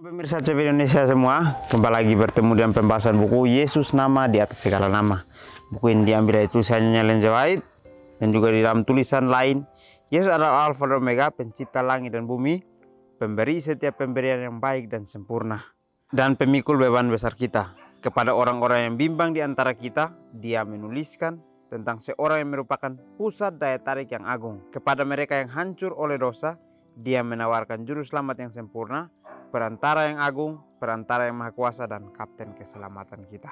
Pemirsa CV Indonesia semua, kembali lagi bertemu dengan pembahasan buku Yesus Nama di Atas Segala Nama. Buku ini diambil dari tulisannya Ellen G. White dan juga di dalam tulisan lain, Yesus adalah Alfa dan Omega, pencipta langit dan bumi, pemberi setiap pemberian yang baik dan sempurna, dan pemikul beban besar kita. Kepada orang-orang yang bimbang di antara kita, dia menuliskan tentang seorang yang merupakan pusat daya tarik yang agung. Kepada mereka yang hancur oleh dosa, dia menawarkan juru selamat yang sempurna, perantara yang agung, perantara yang maha kuasa, dan kapten keselamatan kita.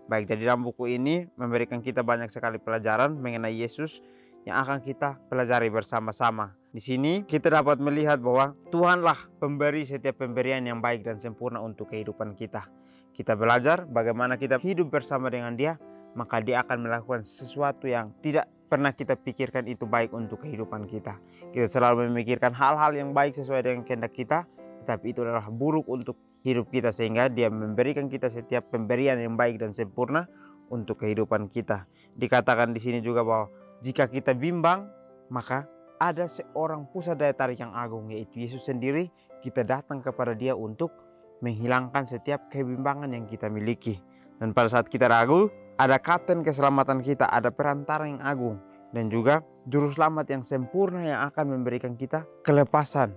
Baik, jadi dalam buku ini memberikan kita banyak sekali pelajaran mengenai Yesus yang akan kita pelajari bersama-sama. Di sini kita dapat melihat bahwa Tuhanlah pemberi setiap pemberian yang baik dan sempurna untuk kehidupan kita. Kita belajar bagaimana kita hidup bersama dengan Dia, maka Dia akan melakukan sesuatu yang tidak pernah kita pikirkan itu baik untuk kehidupan kita. Kita selalu memikirkan hal-hal yang baik sesuai dengan kehendak kita, tetapi itu adalah buruk untuk hidup kita, sehingga Dia memberikan kita setiap pemberian yang baik dan sempurna untuk kehidupan kita. Dikatakan di sini juga bahwa jika kita bimbang, maka ada seorang pusat daya tarik yang agung, yaitu Yesus sendiri. Kita datang kepada Dia untuk menghilangkan setiap kebimbangan yang kita miliki. Dan pada saat kita ragu, ada kapten keselamatan kita, ada perantara yang agung, dan juga juru selamat yang sempurna yang akan memberikan kita kelepasan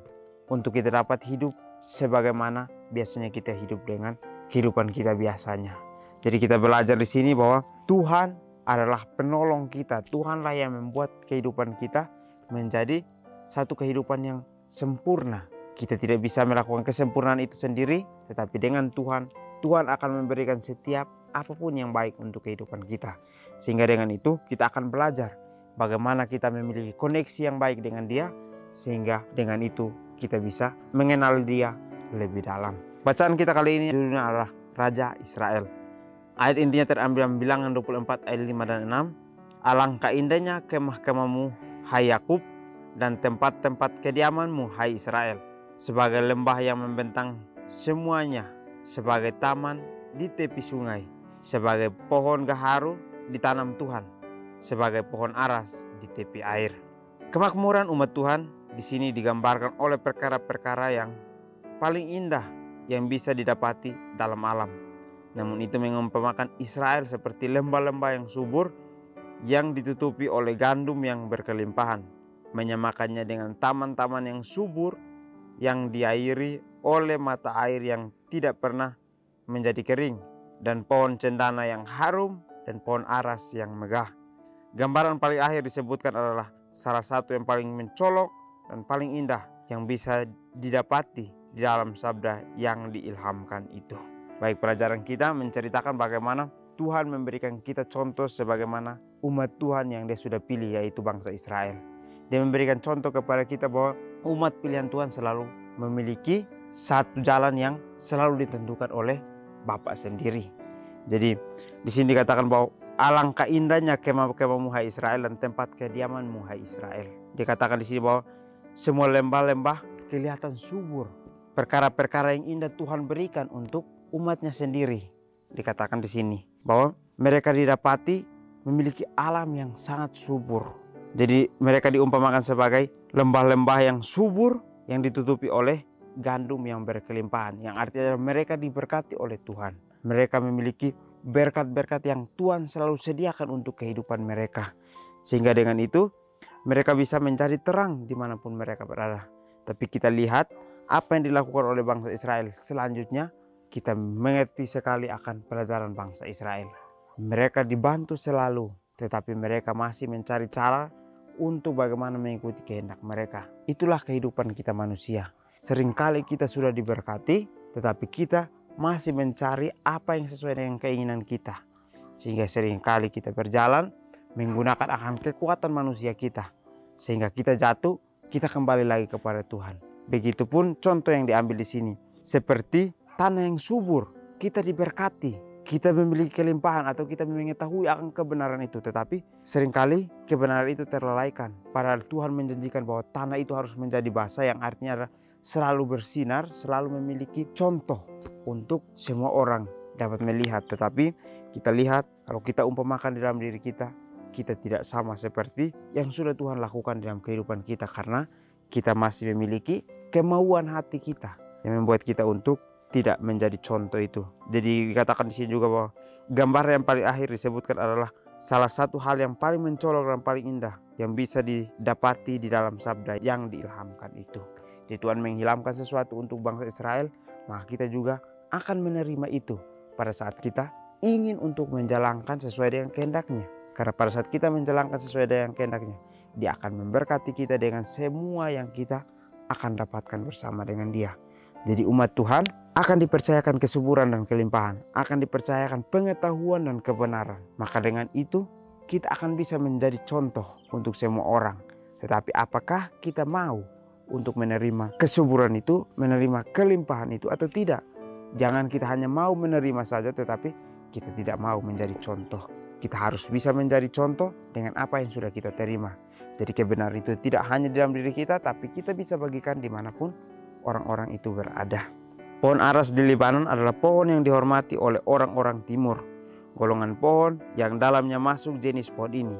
untuk kita dapat hidup sebagaimana biasanya kita hidup dengan kehidupan kita biasanya. Jadi kita belajar di sini bahwa Tuhan adalah penolong kita. Tuhanlah yang membuat kehidupan kita menjadi satu kehidupan yang sempurna. Kita tidak bisa melakukan kesempurnaan itu sendiri, tetapi dengan Tuhan, Tuhan akan memberikan setiap apapun yang baik untuk kehidupan kita. Sehingga dengan itu kita akan belajar bagaimana kita memiliki koneksi yang baik dengan Dia, sehingga dengan itu kita bisa mengenal Dia lebih dalam. Bacaan kita kali ini judulnya adalah Raja Israel. Ayat intinya terambil dalam Bilangan 24 ayat 5 dan 6. Alangkah indahnya kemah-kemahmu, hai Yakub, dan tempat-tempat kediamanmu, hai Israel. Sebagai lembah yang membentang semuanya, sebagai taman di tepi sungai, sebagai pohon gaharu ditanam Tuhan, sebagai pohon aras di tepi air. Kemakmuran umat Tuhan di sini digambarkan oleh perkara-perkara yang paling indah yang bisa didapati dalam alam. Namun itu mengumpamakan Israel seperti lembah-lembah yang subur yang ditutupi oleh gandum yang berkelimpahan, menyamakannya dengan taman-taman yang subur yang diairi oleh mata air yang tidak pernah menjadi kering, dan pohon cendana yang harum dan pohon aras yang megah. Gambaran paling akhir disebutkan adalah salah satu yang paling mencolok dan paling indah yang bisa didapati di dalam sabda yang diilhamkan itu. Baik, pelajaran kita menceritakan bagaimana Tuhan memberikan kita contoh sebagaimana umat Tuhan yang Dia sudah pilih, yaitu bangsa Israel. Dia memberikan contoh kepada kita bahwa umat pilihan Tuhan selalu memiliki satu jalan yang selalu ditentukan oleh Bapa sendiri. Jadi di sini dikatakan bahwa alangkah indahnya kemah-kemahmu, hai Israel, dan tempat kediamanmu, hai Israel. Dikatakan di sini bahwa semua lembah-lembah kelihatan subur. Perkara-perkara yang indah Tuhan berikan untuk umatnya sendiri. Dikatakan di sini bahwa mereka didapati memiliki alam yang sangat subur. Jadi mereka diumpamakan sebagai lembah-lembah yang subur yang ditutupi oleh gandum yang berkelimpahan, yang artinya mereka diberkati oleh Tuhan. Mereka memiliki berkat-berkat yang Tuhan selalu sediakan untuk kehidupan mereka, sehingga dengan itu mereka bisa mencari terang dimanapun mereka berada. Tapi kita lihat apa yang dilakukan oleh bangsa Israel selanjutnya, kita mengerti sekali akan pelajaran bangsa Israel. Mereka dibantu selalu, tetapi mereka masih mencari cara untuk bagaimana mengikuti kehendak mereka. Itulah kehidupan kita manusia. Seringkali kita sudah diberkati, tetapi kita masih mencari apa yang sesuai dengan keinginan kita. Sehingga seringkali kita berjalan menggunakan akan kekuatan manusia kita, sehingga kita jatuh, kita kembali lagi kepada Tuhan. Begitupun contoh yang diambil di sini. Seperti tanah yang subur, kita diberkati, kita memiliki kelimpahan atau kita mengetahui akan kebenaran itu, tetapi seringkali kebenaran itu terlalaikan. Padahal Tuhan menjanjikan bahwa tanah itu harus menjadi basah, yang artinya adalah selalu bersinar, selalu memiliki contoh untuk semua orang dapat melihat. Tetapi kita lihat kalau kita umpamakan di dalam diri kita, kita tidak sama seperti yang sudah Tuhan lakukan dalam kehidupan kita, karena kita masih memiliki kemauan hati kita yang membuat kita untuk tidak menjadi contoh itu. Jadi dikatakan di sini juga bahwa gambar yang paling akhir disebutkan adalah salah satu hal yang paling mencolok dan paling indah yang bisa didapati di dalam sabda yang diilhamkan itu. Jadi Tuhan menghilangkan sesuatu untuk bangsa Israel, maka kita juga akan menerima itu pada saat kita ingin untuk menjalankan sesuai dengan kehendaknya. Karena pada saat kita menjalankan sesuai dengan kehendaknya, Dia akan memberkati kita dengan semua yang kita akan dapatkan bersama dengan Dia. Jadi umat Tuhan akan dipercayakan kesuburan dan kelimpahan, akan dipercayakan pengetahuan dan kebenaran. Maka dengan itu kita akan bisa menjadi contoh untuk semua orang. Tetapi apakah kita mau untuk menerima kesuburan itu, menerima kelimpahan itu atau tidak? Jangan kita hanya mau menerima saja tetapi kita tidak mau menjadi contoh. Kita harus bisa menjadi contoh dengan apa yang sudah kita terima. Jadi kebenaran itu tidak hanya di dalam diri kita, tapi kita bisa bagikan dimanapun orang-orang itu berada. Pohon aras di Libanon adalah pohon yang dihormati oleh orang-orang timur. Golongan pohon yang dalamnya masuk jenis pohon ini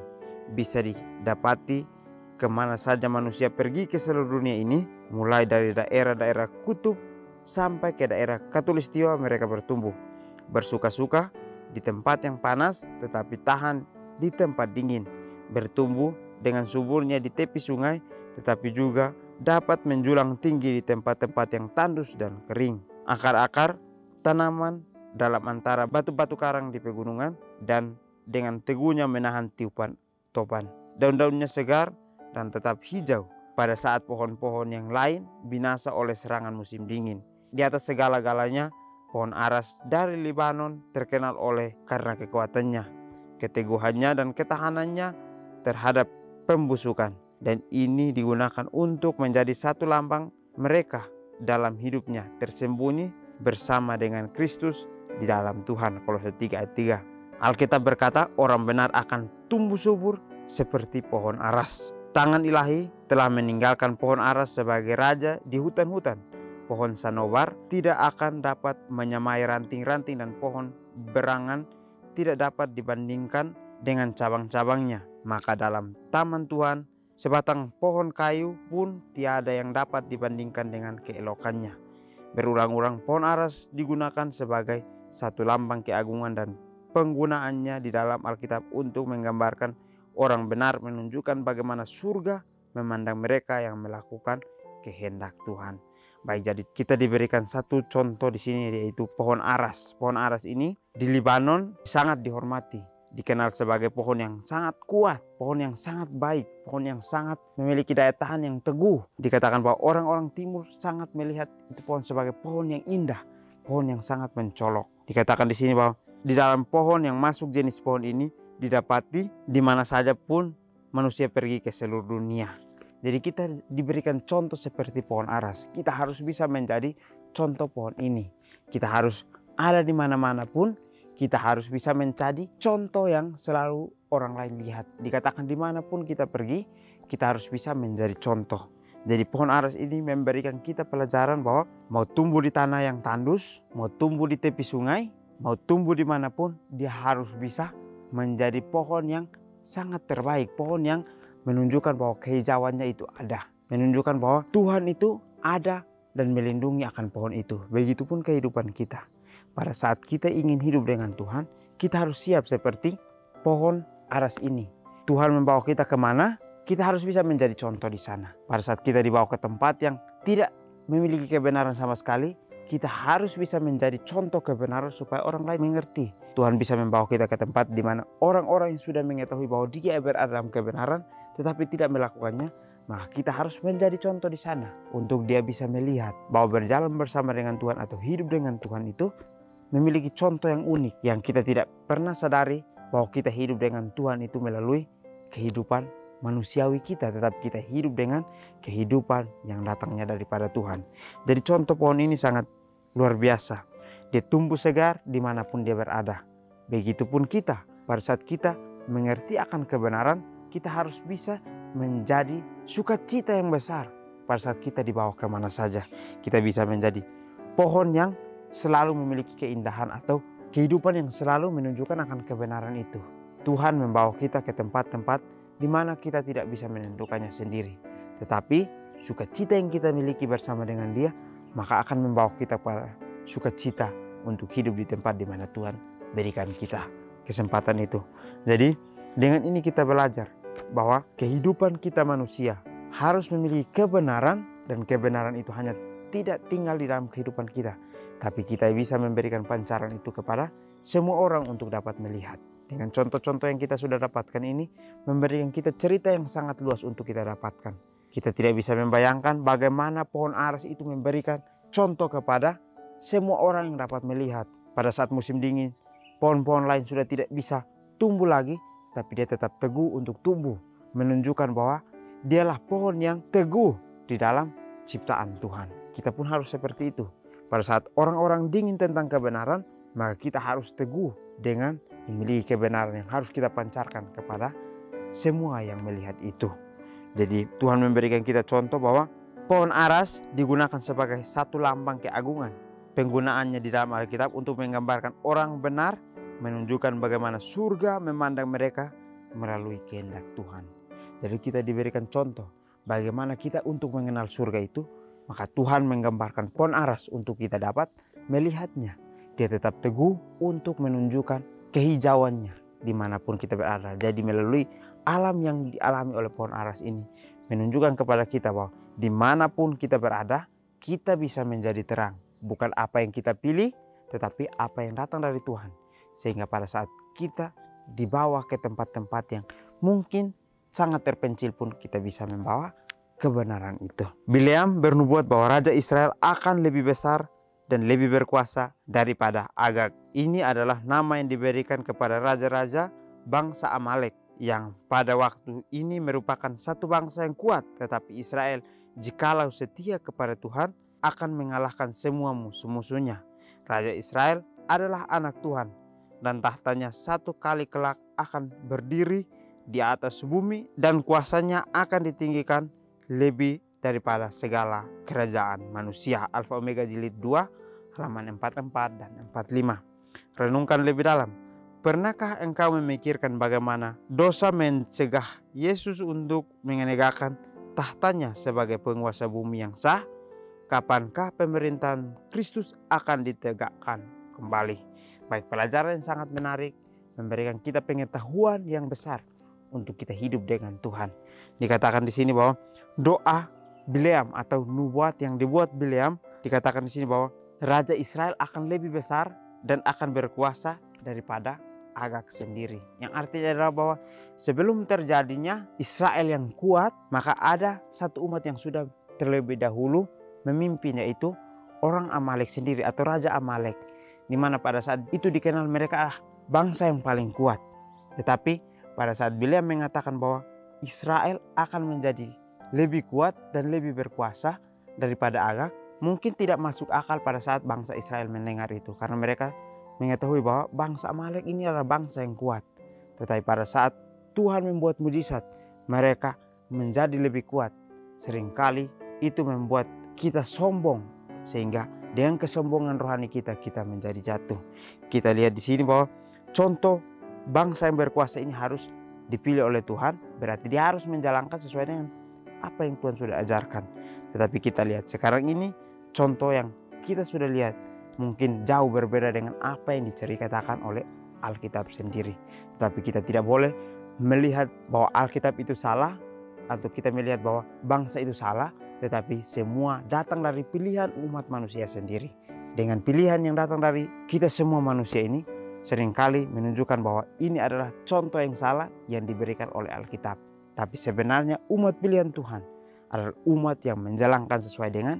bisa didapati kemana saja manusia pergi ke seluruh dunia ini, mulai dari daerah-daerah kutub sampai ke daerah khatulistiwa. Mereka bertumbuh bersuka-suka di tempat yang panas, tetapi tahan di tempat dingin, bertumbuh dengan suburnya di tepi sungai, tetapi juga dapat menjulang tinggi di tempat-tempat yang tandus dan kering. Akar-akar tanaman dalam antara batu-batu karang di pegunungan dan dengan teguhnya menahan tiupan topan. Daun-daunnya segar dan tetap hijau pada saat pohon-pohon yang lain binasa oleh serangan musim dingin. Di atas segala-galanya, pohon aras dari Libanon terkenal oleh karena kekuatannya, keteguhannya dan ketahanannya terhadap pembusukan. Dan ini digunakan untuk menjadi satu lambang mereka dalam hidupnya tersembunyi bersama dengan Kristus di dalam Tuhan. Kolose 3 ayat 3. Alkitab berkata orang benar akan tumbuh subur seperti pohon aras. Tangan ilahi telah meninggalkan pohon aras sebagai raja di hutan-hutan. Pohon sanobar tidak akan dapat menyamai ranting-ranting dan pohon berangan tidak dapat dibandingkan dengan cabang-cabangnya. Maka dalam taman Tuhan sebatang pohon kayu pun tiada yang dapat dibandingkan dengan keelokannya. Berulang-ulang pohon aras digunakan sebagai satu lambang keagungan dan penggunaannya di dalam Alkitab untuk menggambarkan orang benar, menunjukkan bagaimana surga memandang mereka yang melakukan kehendak Tuhan. Baik, jadi kita diberikan satu contoh di sini yaitu pohon aras. Pohon aras ini di Libanon sangat dihormati. Dikenal sebagai pohon yang sangat kuat, pohon yang sangat baik, pohon yang sangat memiliki daya tahan yang teguh. Dikatakan bahwa orang-orang timur sangat melihat itu pohon sebagai pohon yang indah, pohon yang sangat mencolok. Dikatakan di sini bahwa di dalam pohon yang masuk jenis pohon ini didapati di mana saja pun manusia pergi ke seluruh dunia. Jadi kita diberikan contoh seperti pohon aras. Kita harus bisa menjadi contoh pohon ini. Kita harus ada di mana-mana pun. Kita harus bisa menjadi contoh yang selalu orang lain lihat. Dikatakan dimanapun kita pergi, kita harus bisa menjadi contoh. Jadi pohon aras ini memberikan kita pelajaran bahwa mau tumbuh di tanah yang tandus, mau tumbuh di tepi sungai, mau tumbuh dimanapun, dia harus bisa menjadi pohon yang sangat terbaik. Pohon yang menunjukkan bahwa kehijauannya itu ada. Menunjukkan bahwa Tuhan itu ada dan melindungi akan pohon itu. Begitupun kehidupan kita. Pada saat kita ingin hidup dengan Tuhan, kita harus siap seperti pohon aras ini. Tuhan membawa kita kemana, kita harus bisa menjadi contoh di sana. Pada saat kita dibawa ke tempat yang tidak memiliki kebenaran sama sekali, kita harus bisa menjadi contoh kebenaran supaya orang lain mengerti. Tuhan bisa membawa kita ke tempat di mana orang-orang yang sudah mengetahui bahwa dia berada dalam kebenaran, tetapi tidak melakukannya, maka kita harus menjadi contoh di sana untuk dia bisa melihat bahwa berjalan bersama dengan Tuhan atau hidup dengan Tuhan itu memiliki contoh yang unik yang kita tidak pernah sadari bahwa kita hidup dengan Tuhan itu melalui kehidupan manusiawi kita, tetapi kita hidup dengan kehidupan yang datangnya daripada Tuhan. Jadi contoh pohon ini sangat luar biasa. Dia tumbuh segar dimanapun dia berada. Begitupun kita, pada saat kita mengerti akan kebenaran, kita harus bisa menjadi sukacita yang besar. Pada saat kita dibawa kemana saja, kita bisa menjadi pohon yang selalu memiliki keindahan atau kehidupan yang selalu menunjukkan akan kebenaran itu. Tuhan membawa kita ke tempat-tempat di mana kita tidak bisa menentukannya sendiri. Tetapi sukacita yang kita miliki bersama dengan Dia, maka akan membawa kita sukacita untuk hidup di tempat di mana Tuhan berikan kita kesempatan itu. Jadi dengan ini kita belajar bahwa kehidupan kita manusia harus memiliki kebenaran, dan kebenaran itu hanya tidak tinggal di dalam kehidupan kita, tapi kita bisa memberikan pancaran itu kepada semua orang untuk dapat melihat. Dengan contoh-contoh yang kita sudah dapatkan ini memberikan kita cerita yang sangat luas untuk kita dapatkan. Kita tidak bisa membayangkan bagaimana pohon aras itu memberikan contoh kepada semua orang yang dapat melihat. Pada saat musim dingin, pohon-pohon lain sudah tidak bisa tumbuh lagi, tapi dia tetap teguh untuk tumbuh, menunjukkan bahwa dialah pohon yang teguh di dalam ciptaan Tuhan. Kita pun harus seperti itu. Pada saat orang-orang dingin tentang kebenaran, maka kita harus teguh dengan memiliki kebenaran yang harus kita pancarkan kepada semua yang melihat itu. Jadi Tuhan memberikan kita contoh bahwa pohon aras digunakan sebagai satu lambang keagungan. Penggunaannya di dalam Alkitab untuk menggambarkan orang benar, menunjukkan bagaimana surga memandang mereka melalui kehendak Tuhan. Jadi kita diberikan contoh bagaimana kita untuk mengenal surga itu, maka Tuhan menggambarkan pohon aras untuk kita dapat melihatnya. Dia tetap teguh untuk menunjukkan kehijauannya dimanapun kita berada. Jadi melalui alam yang dialami oleh pohon aras ini menunjukkan kepada kita bahwa dimanapun kita berada, kita bisa menjadi terang. Bukan apa yang kita pilih, tetapi apa yang datang dari Tuhan. Sehingga pada saat kita dibawa ke tempat-tempat yang mungkin sangat terpencil pun kita bisa membawa kebenaran itu. Bileam bernubuat bahwa Raja Israel akan lebih besar dan lebih berkuasa daripada Agag. Ini adalah nama yang diberikan kepada raja-raja bangsa Amalek yang pada waktu ini merupakan satu bangsa yang kuat. Tetapi Israel jikalau setia kepada Tuhan akan mengalahkan semua musuh-musuhnya. Raja Israel adalah anak Tuhan dan tahtanya satu kali kelak akan berdiri di atas bumi dan kuasanya akan ditinggikan lebih daripada segala kerajaan manusia. Alfa Omega Jilid 2 halaman 44 dan 45. Renungkan lebih dalam. Pernahkah engkau memikirkan bagaimana dosa mencegah Yesus untuk menegakkan tahtanya sebagai penguasa bumi yang sah? Kapankah pemerintahan Kristus akan ditegakkan kembali? Baik, pelajaran yang sangat menarik, memberikan kita pengetahuan yang besar untuk kita hidup dengan Tuhan. Dikatakan di sini bahwa doa Bileam atau nubuat yang dibuat Bileam, dikatakan di sini bahwa Raja Israel akan lebih besar dan akan berkuasa daripada Agag sendiri. Yang artinya adalah bahwa sebelum terjadinya Israel yang kuat, maka ada satu umat yang sudah terlebih dahulu memimpin, yaitu orang Amalek sendiri atau Raja Amalek, di mana pada saat itu dikenal mereka adalah bangsa yang paling kuat. Tetapi pada saat Bileam mengatakan bahwa Israel akan menjadi lebih kuat dan lebih berkuasa daripada Agag, mungkin tidak masuk akal pada saat bangsa Israel mendengar itu, karena mereka mengetahui bahwa bangsa Amalek ini adalah bangsa yang kuat. Tetapi pada saat Tuhan membuat mujizat, mereka menjadi lebih kuat. Seringkali itu membuat kita sombong, sehingga dengan kesombongan rohani kita menjadi jatuh. Kita lihat di sini bahwa contoh bangsa yang berkuasa ini harus dipilih oleh Tuhan, berarti dia harus menjalankan sesuai dengan apa yang Tuhan sudah ajarkan. Tetapi kita lihat sekarang ini contoh yang kita sudah lihat mungkin jauh berbeda dengan apa yang diceritakan oleh Alkitab sendiri. Tetapi kita tidak boleh melihat bahwa Alkitab itu salah atau kita melihat bahwa bangsa itu salah, tetapi semua datang dari pilihan umat manusia sendiri. Dengan pilihan yang datang dari kita semua manusia ini, seringkali menunjukkan bahwa ini adalah contoh yang salah yang diberikan oleh Alkitab. Tapi sebenarnya umat pilihan Tuhan adalah umat yang menjalankan sesuai dengan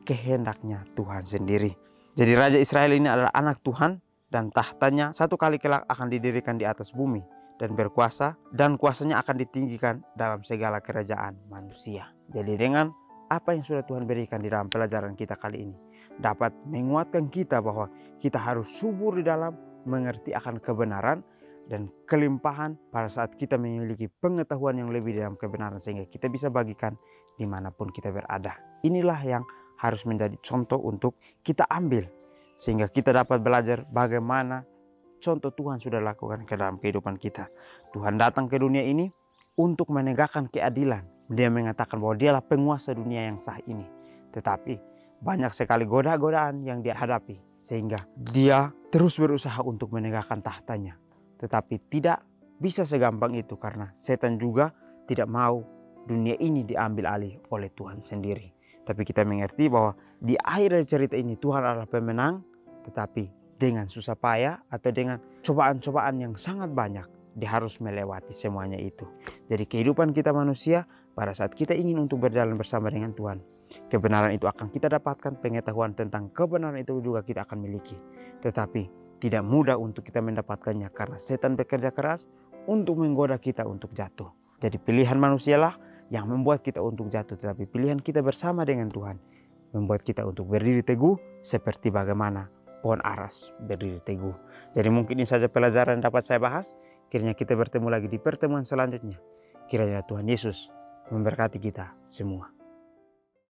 kehendaknya Tuhan sendiri. Jadi Raja Israel ini adalah anak Tuhan dan tahtanya satu kali kelak akan didirikan di atas bumi dan berkuasa, dan kuasanya akan ditinggikan dalam segala kerajaan manusia. Jadi dengan apa yang sudah Tuhan berikan di dalam pelajaran kita kali ini dapat menguatkan kita bahwa kita harus subur di dalam mengerti akan kebenaran dan kelimpahan pada saat kita memiliki pengetahuan yang lebih dalam kebenaran, sehingga kita bisa bagikan dimanapun kita berada. Inilah yang harus menjadi contoh untuk kita ambil, sehingga kita dapat belajar bagaimana contoh Tuhan sudah lakukan ke dalam kehidupan kita. Tuhan datang ke dunia ini untuk menegakkan keadilan. Dia mengatakan bahwa dialah penguasa dunia yang sah ini. Tetapi banyak sekali godaan yang dia hadapi. Sehingga dia terus berusaha untuk menegakkan tahtanya. Tetapi tidak bisa segampang itu karena setan juga tidak mau dunia ini diambil alih oleh Tuhan sendiri. Tapi kita mengerti bahwa di akhir dari cerita ini Tuhan adalah pemenang. Tetapi dengan susah payah atau dengan cobaan-cobaan yang sangat banyak, dia harus melewati semuanya itu. Jadi kehidupan kita manusia, pada saat kita ingin untuk berjalan bersama dengan Tuhan, kebenaran itu akan kita dapatkan, pengetahuan tentang kebenaran itu juga kita akan miliki. Tetapi tidak mudah untuk kita mendapatkannya karena setan bekerja keras untuk menggoda kita untuk jatuh. Jadi pilihan manusialah yang membuat kita untuk jatuh, tetapi pilihan kita bersama dengan Tuhan membuat kita untuk berdiri teguh seperti bagaimana pohon aras berdiri teguh. Jadi mungkin ini saja pelajaran yang dapat saya bahas. Kiranya kita bertemu lagi di pertemuan selanjutnya. Kiranya Tuhan Yesus memberkati kita semua.